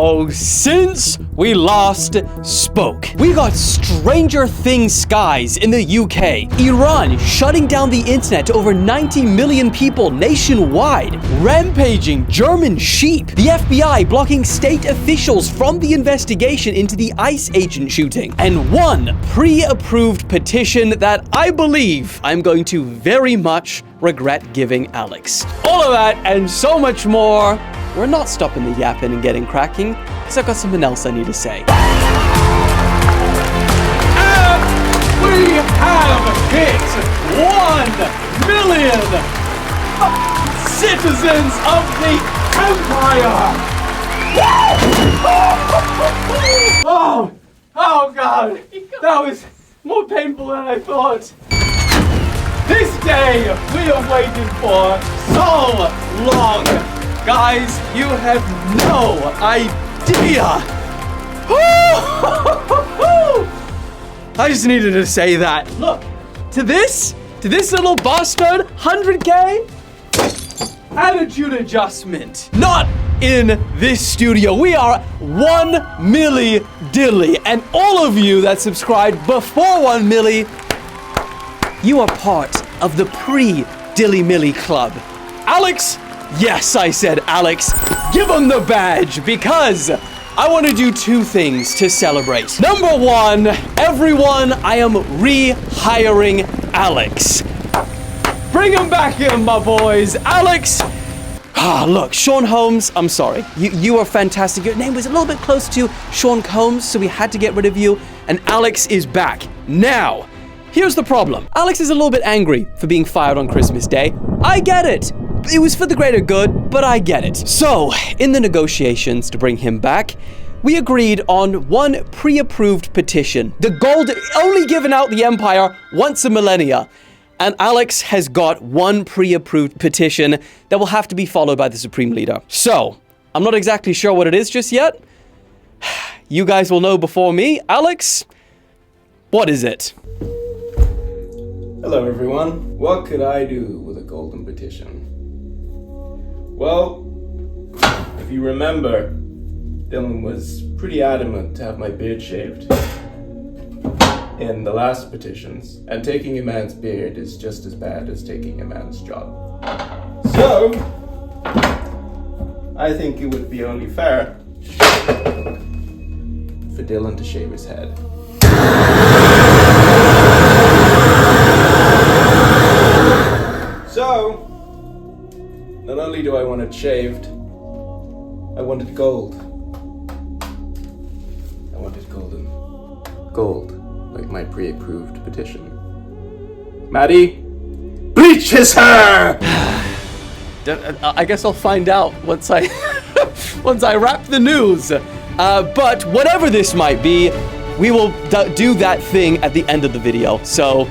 So, since we last spoke, we got Stranger Things skies in the UK, Iran shutting down the internet to over 90 million people nationwide, rampaging German sheep, the FBI blocking state officials from the investigation into the ICE agent shooting, and one pre-approved petition that I believe I'm going to very much regret giving Alex. All of that and so much more. We're not stopping the yapping and getting cracking, because I've got something else I need to say. And we have hit 1 million citizens of the Empire! Oh God, that was more painful than I thought. This day we have waited for so long. Guys, you have no idea. I just needed to say that. Look, to this little bastard, 100K attitude adjustment. Not in this studio. We are 1 milli dilly, and all of you that subscribed before 1 milli, you are part of the pre-Dilly Milly Club. Alex, yes, I said Alex, give him the badge because I want to do 2 things to celebrate. Number 1, everyone, I am rehiring Alex. Bring him back in, my boys. Alex. Look, Sean Holmes, I'm sorry. You are fantastic. Your name was a little bit close to Sean Combs, so we had to get rid of you. And Alex is back. Now, here's the problem. Alex is a little bit angry for being fired on Christmas Day. I get it. It was for the greater good, but I get it. So, in the negotiations to bring him back, we agreed on 1 pre-approved petition. The gold only given out the Empire once a millennia. And Alex has got 1 pre-approved petition that will have to be followed by the Supreme Leader. So, I'm not exactly sure what it is just yet. You guys will know before me. Alex, what is it? Hello everyone. What could I do with a golden petition? Well, if you remember, Dylan was pretty adamant to have my beard shaved in the last petitions, and taking a man's beard is just as bad as taking a man's job. So, I think it would be only fair for Dylan to shave his head. So, not only do I want it shaved, I want it gold. I want it golden. Gold, like my pre-approved petition. Maddie, bleach his hair! I guess I'll find out once I once I wrap the news. But whatever this might be, we will do that thing at the end of the video. So,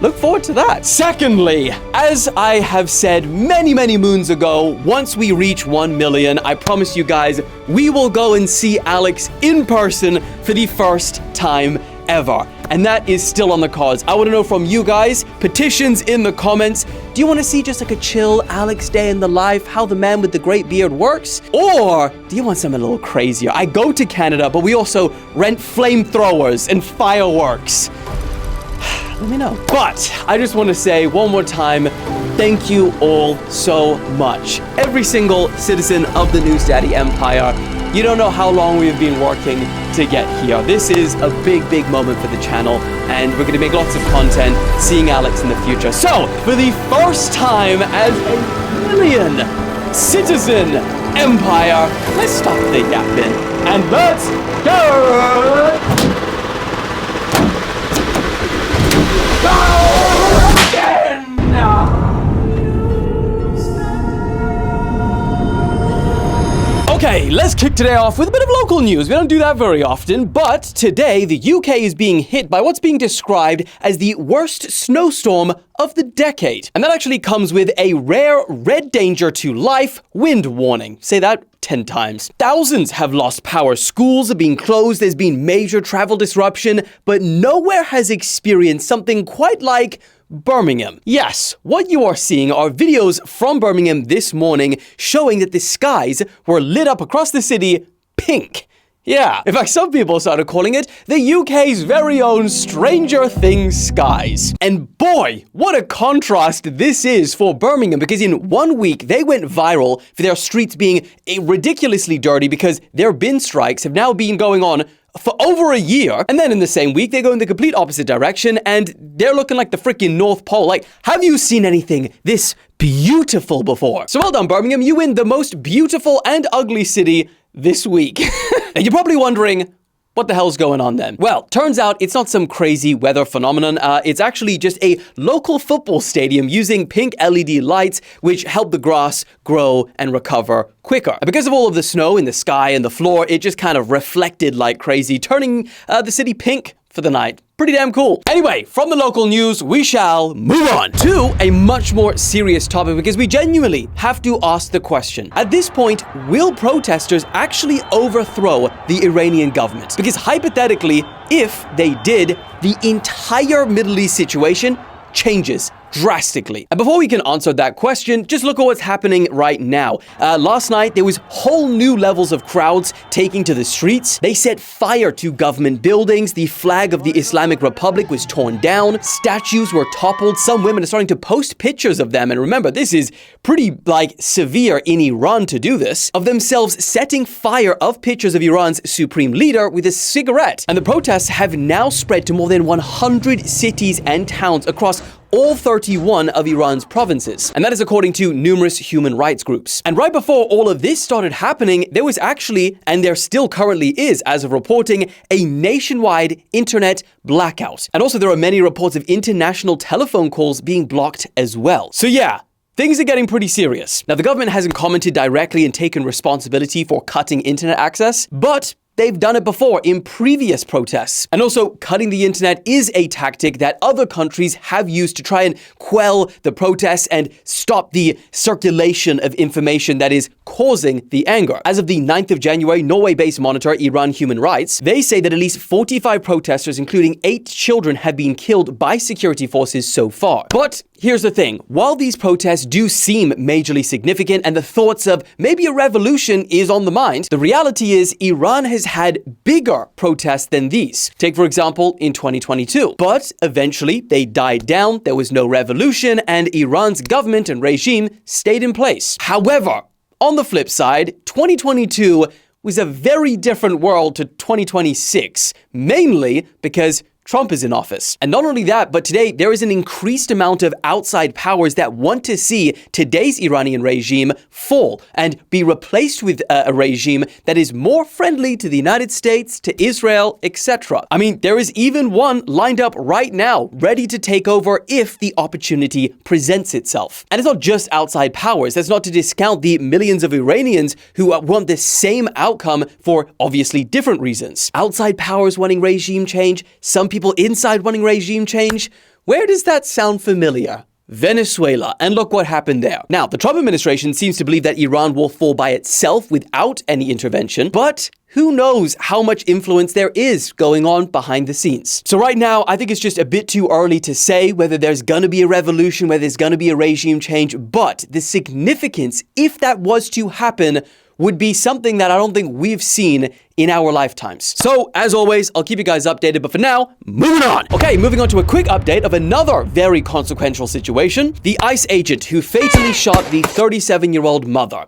look forward to that. Secondly, as I have said many moons ago, once we reach 1 million, I promise you guys, we will go and see Alex in person for the first time ever. And that is still on the cards. I want to know from you guys, petitions in the comments. Do you want to see just like a chill Alex day in the life, how the man with the great beard works? Or do you want something a little crazier? I go to Canada, but we also rent flamethrowers and fireworks. Let me know. But I just want to say one more time, thank you all so much. Every single citizen of the News Daddy Empire. You don't know how long we've been working to get here. This is a big moment for the channel, and we're going to make lots of content seeing Alex in the future. So, for the first time as a million citizen empire, let's stop the yapping and let's go! Okay, let's kick today off with a bit of local news. We don't do that very often, but today the UK is being hit by what's being described as the worst snowstorm of the decade. And that actually comes with a rare red danger to life wind warning. Say that 10 times. Thousands have lost power. Schools have been closed. There's been major travel disruption, but nowhere has experienced something quite like Birmingham. Yes, what you are seeing are videos from Birmingham this morning showing that the skies were lit up across the city pink. Yeah, in fact, some people started calling it the UK's very own Stranger Things skies. And boy, what a contrast this is for Birmingham, because in 1 week, they went viral for their streets being ridiculously dirty because their bin strikes have now been going on for over a year. And then in the same week, they go in the complete opposite direction and they're looking like the freaking North Pole. Like, have you seen anything this beautiful before? So well done, Birmingham. You win the most beautiful and ugly city this week. And you're probably wondering, what the hell's going on then? Well, turns out it's not some crazy weather phenomenon. It's actually just a local football stadium using pink LED lights, which help the grass grow and recover quicker. And because of all of the snow in the sky and the floor, it just kind of reflected like crazy, turning the city pink for the night. Pretty damn cool. Anyway, from the local news, we shall move on to a much more serious topic, because we genuinely have to ask the question. At this point, will protesters actually overthrow the Iranian government? Because hypothetically, if they did, the entire Middle East situation changes drastically. And before we can answer that question, just look at what's happening right now. Last night, there was whole new levels of crowds taking to the streets. They set fire to government buildings. The flag of the Islamic Republic was torn down. Statues were toppled. Some women are starting to post pictures of them. And remember, this is pretty, severe in Iran to do this, of themselves setting fire of pictures of Iran's supreme leader with a cigarette. And the protests have now spread to more than 100 cities and towns across all 31 of Iran's provinces. And that is according to numerous human rights groups. And right before all of this started happening, there was actually, and there still currently is, as of reporting, a nationwide internet blackout. And also there are many reports of international telephone calls being blocked as well. So yeah, things are getting pretty serious. Now, the government hasn't commented directly and taken responsibility for cutting internet access, but they've done it before in previous protests. And also, cutting the internet is a tactic that other countries have used to try and quell the protests and stop the circulation of information that is causing the anger. As of the 9th of January, Norway-based monitor Iran Human Rights, they say that at least 45 protesters, including 8 children, have been killed by security forces so far. But here's the thing. While these protests do seem majorly significant and the thoughts of maybe a revolution is on the mind, the reality is Iran has had bigger protests than these. Take, for example, in 2022. But eventually, they died down, there was no revolution, and Iran's government and regime stayed in place. However, on the flip side, 2022 was a very different world to 2026, mainly because Trump is in office. And not only that, but today there is an increased amount of outside powers that want to see today's Iranian regime fall and be replaced with a regime that is more friendly to the United States, to Israel, etc. I mean, there is even one lined up right now, ready to take over if the opportunity presents itself. And it's not just outside powers. That's not to discount the millions of Iranians who want the same outcome for obviously different reasons. Outside powers wanting regime change, some people inside wanting regime change. Where does that sound familiar? Venezuela, and look what happened there. Now, the Trump administration seems to believe that Iran will fall by itself without any intervention, but who knows how much influence there is going on behind the scenes. So right now, I think it's just a bit too early to say whether there's gonna be a revolution, whether there's gonna be a regime change, but the significance, if that was to happen, would be something that I don't think we've seen in our lifetimes. So, as always, I'll keep you guys updated, but for now, moving on. Okay, moving on to a quick update of another very consequential situation. The ICE agent who fatally shot the 37-year-old mother.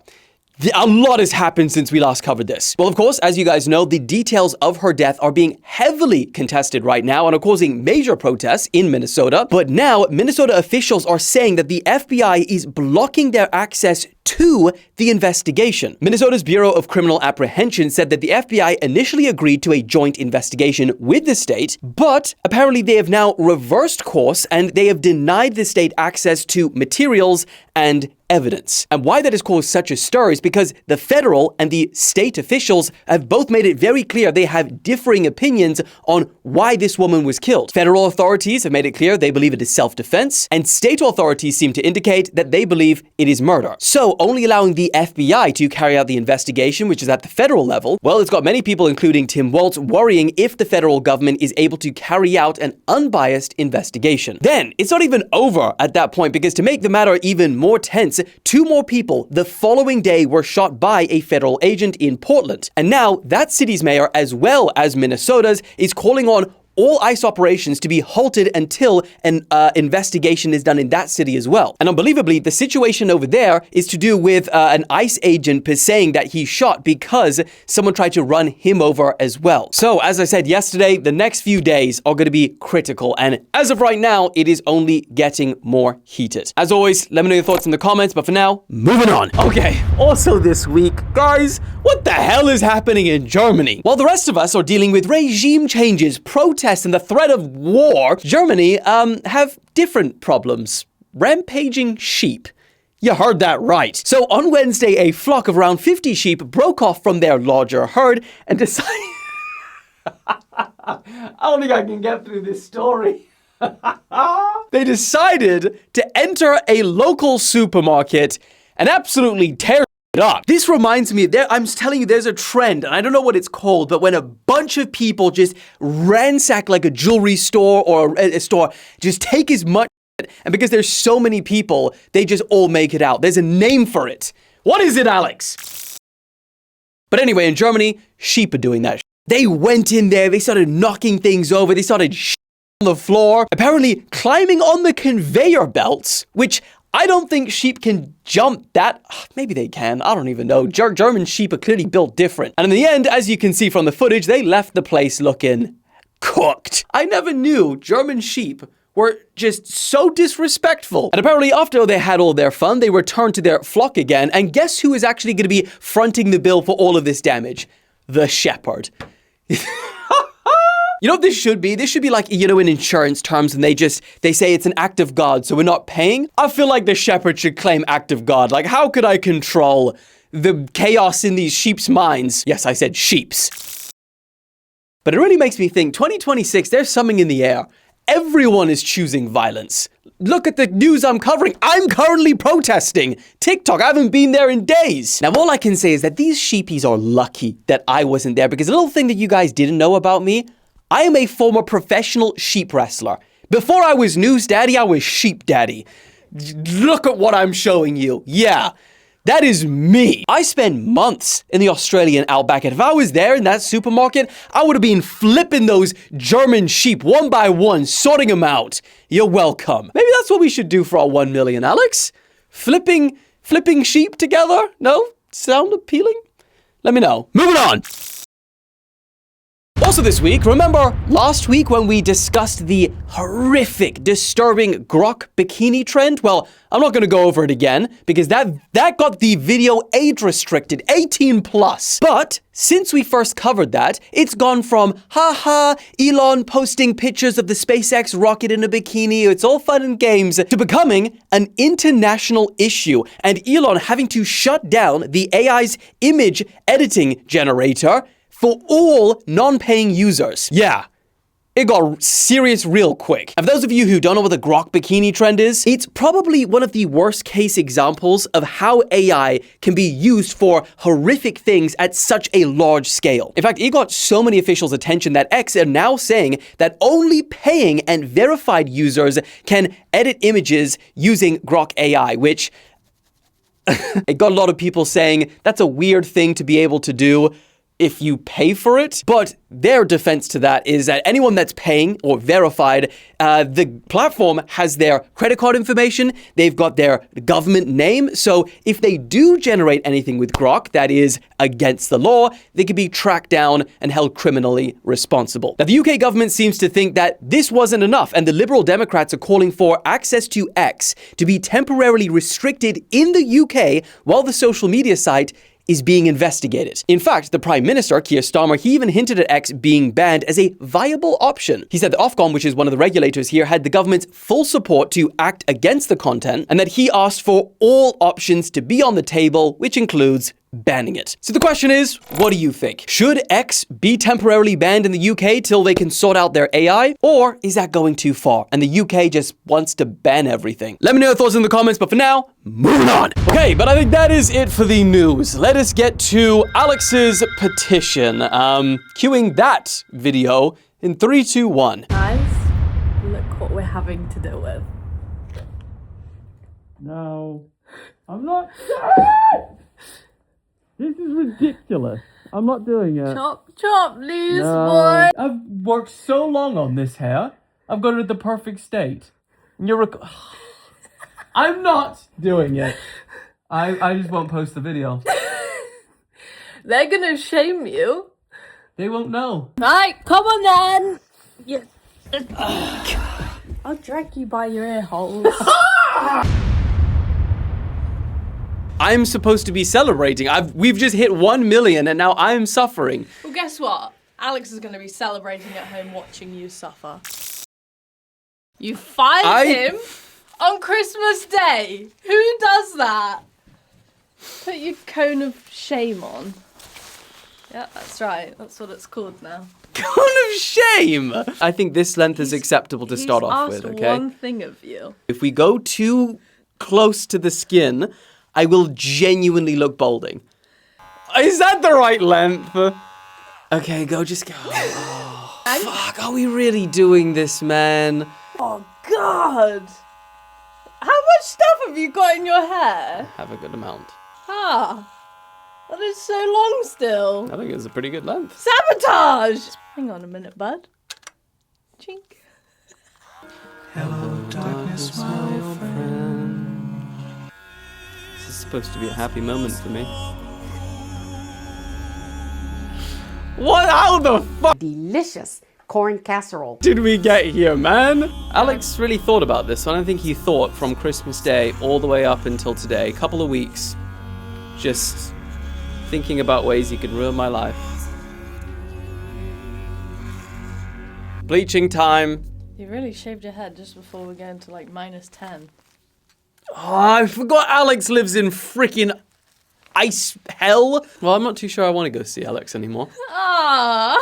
A lot has happened since we last covered this. Well, of course, as you guys know, the details of her death are being heavily contested right now and are causing major protests in Minnesota. But now, Minnesota officials are saying that the FBI is blocking their access to the investigation. Minnesota's Bureau of Criminal Apprehension said that the FBI initially agreed to a joint investigation with the state, but apparently they have now reversed course and they have denied the state access to materials and evidence. And why that has caused such a stir is because the federal and the state officials have both made it very clear they have differing opinions on why this woman was killed. Federal authorities have made it clear they believe it is self-defense, and state authorities seem to indicate that they believe it is murder. So only allowing the FBI to carry out the investigation, which is at the federal level, well, it's got many people, including Tim Walz, worrying if the federal government is able to carry out an unbiased investigation. Then, it's not even over at that point, because to make the matter even more tense, since 2 more people the following day were shot by a federal agent in Portland. And now that city's mayor, as well as Minnesota's, is calling on all ICE operations to be halted until an investigation is done in that city as well. And unbelievably, the situation over there is to do with an ICE agent saying that he shot because someone tried to run him over as well. So, as I said yesterday, the next few days are going to be critical. And as of right now, it is only getting more heated. As always, let me know your thoughts in the comments. But for now, moving on. Okay, also this week, guys, what the hell is happening in Germany? While the rest of us are dealing with regime changes, protests, and the threat of war, Germany have different problems. Rampaging sheep. You heard that right. So on Wednesday, a flock of around 50 sheep broke off from their larger herd and decided... I don't think I can get through this story. They decided to enter a local supermarket and absolutely tear up. This reminds me, I'm telling you, there's a trend, and I don't know what it's called, but when a bunch of people just ransack like a jewelry store or a store, just take as much, and because there's so many people, they just all make it out. There's a name for it. What is it, Alex? But anyway, in Germany, sheep are doing that. They went in there, they started knocking things over, they started on the floor, apparently climbing on the conveyor belts, which I don't think sheep can jump that. Maybe they can. I don't even know. German sheep are clearly built different. And in the end, as you can see from the footage, they left the place looking cooked. I never knew German sheep were just so disrespectful. And apparently after they had all their fun, they returned to their flock again. And guess who is actually going to be fronting the bill for all of this damage? The shepherd. You know what this should be? This should be like, you know, in insurance terms, and they say it's an act of God, so we're not paying. I feel like the shepherd should claim act of God. Like, how could I control the chaos in these sheep's minds? Yes, I said sheep's. But it really makes me think, 2026, there's something in the air. Everyone is choosing violence. Look at the news I'm covering. I'm currently protesting TikTok. I haven't been there in days. Now, all I can say is that these sheepies are lucky that I wasn't there, because a little thing that you guys didn't know about me, I am a former professional sheep wrestler. Before I was news daddy, I was sheep daddy. Look at what I'm showing you. Yeah, that is me. I spent months in the Australian outback, and if I was there in that supermarket, I would have been flipping those German sheep one by one, sorting them out. You're welcome. Maybe that's what we should do for our 1 million, Alex? Flipping sheep together? No? Sound appealing? Let me know. Moving on. Also this week, remember last week when we discussed the horrific, disturbing Grok bikini trend? Well, I'm not going to go over it again because that got the video age restricted, 18 plus. But since we first covered that, it's gone from, haha, Elon posting pictures of the SpaceX rocket in a bikini, it's all fun and games, to becoming an international issue, and Elon having to shut down the AI's image editing generator for all non-paying users. Yeah, it got serious real quick. And for those of you who don't know what the Grok bikini trend is, it's probably one of the worst case examples of how AI can be used for horrific things at such a large scale. In fact, it got so many officials' attention that X are now saying that only paying and verified users can edit images using Grok AI, which it got a lot of people saying that's a weird thing to be able to do if you pay for it. But their defense to that is that anyone that's paying or verified, the platform has their credit card information, they've got their government name, so if they do generate anything with Grok that is against the law, they could be tracked down and held criminally responsible. Now, the UK government seems to think that this wasn't enough, and the Liberal Democrats are calling for access to X to be temporarily restricted in the UK while the social media site is being investigated. In fact, the Prime Minister, Keir Starmer, he even hinted at X being banned as a viable option. He said that Ofcom, which is one of the regulators here, had the government's full support to act against the content, and that he asked for all options to be on the table, which includes banning it. So the question is, what do you think? Should X be temporarily banned in the UK till they can sort out their AI? Or is that going too far and the UK just wants to ban everything? Let me know your thoughts in the comments, but for now, moving on. Okay, but I think that is it for the news. Let us get to Alex's petition. Cueing that video in 3, 2, 1. Guys, look what we're having to deal with. No. I'm not. This is ridiculous. I'm not doing it. Chop, chop, loose boy. I've worked so long on this hair. I've got it at the perfect state. And you're I'm not doing it. I just won't post the video. They're gonna shame you. They won't know. Right, come on then. Yeah. I'll drag you by your ear holes. I'm supposed to be celebrating. We've just hit 1 million and now I'm suffering. Well, guess what? Alex is gonna be celebrating at home watching you suffer. You fired him on Christmas Day. Who does that? Put your cone of shame on. Yeah, that's right. That's what it's called now. Cone of shame! I think this length is acceptable to start off with, okay? One thing of you. If we go too close to the skin, I will genuinely look balding. Is that the right length? Okay, just go. Oh, fuck, are we really doing this, man? Oh, God! How much stuff have you got in your hair? Have a good amount. Ah, that is so long still. I think it's a pretty good length. Sabotage! Hang on a minute, bud. Chink. Hello, darkness, my old friend. This is supposed to be a happy moment for me. What? How the fuck? Delicious corn casserole. Did we get here, man? Alex really thought about this. I don't think he thought from Christmas Day all the way up until today. A couple of weeks. Just thinking about ways he could ruin my life. Bleaching time. You really shaved your head just before we go into like -10. Oh, I forgot Alex lives in freaking ice hell. Well, I'm not too sure I want to go see Alex anymore. Ah.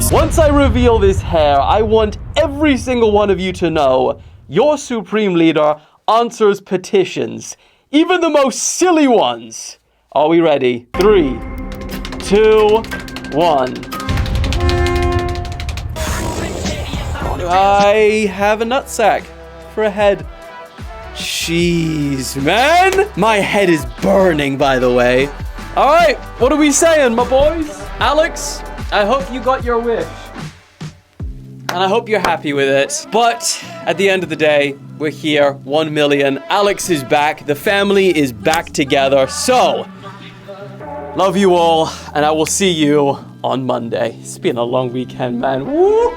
Once I reveal this hair, I want every single one of you to know your supreme leader answers petitions, even the most silly ones. Are we ready? 3, 2, 1. I have a nutsack for a head. Jeez, man. My head is burning, by the way. All right, what are we saying, my boys? Alex, I hope you got your wish. And I hope you're happy with it. But at the end of the day, we're here, 1 million. Alex is back. The family is back together. So, love you all, and I will see you on Monday. It's been a long weekend, man. Woo!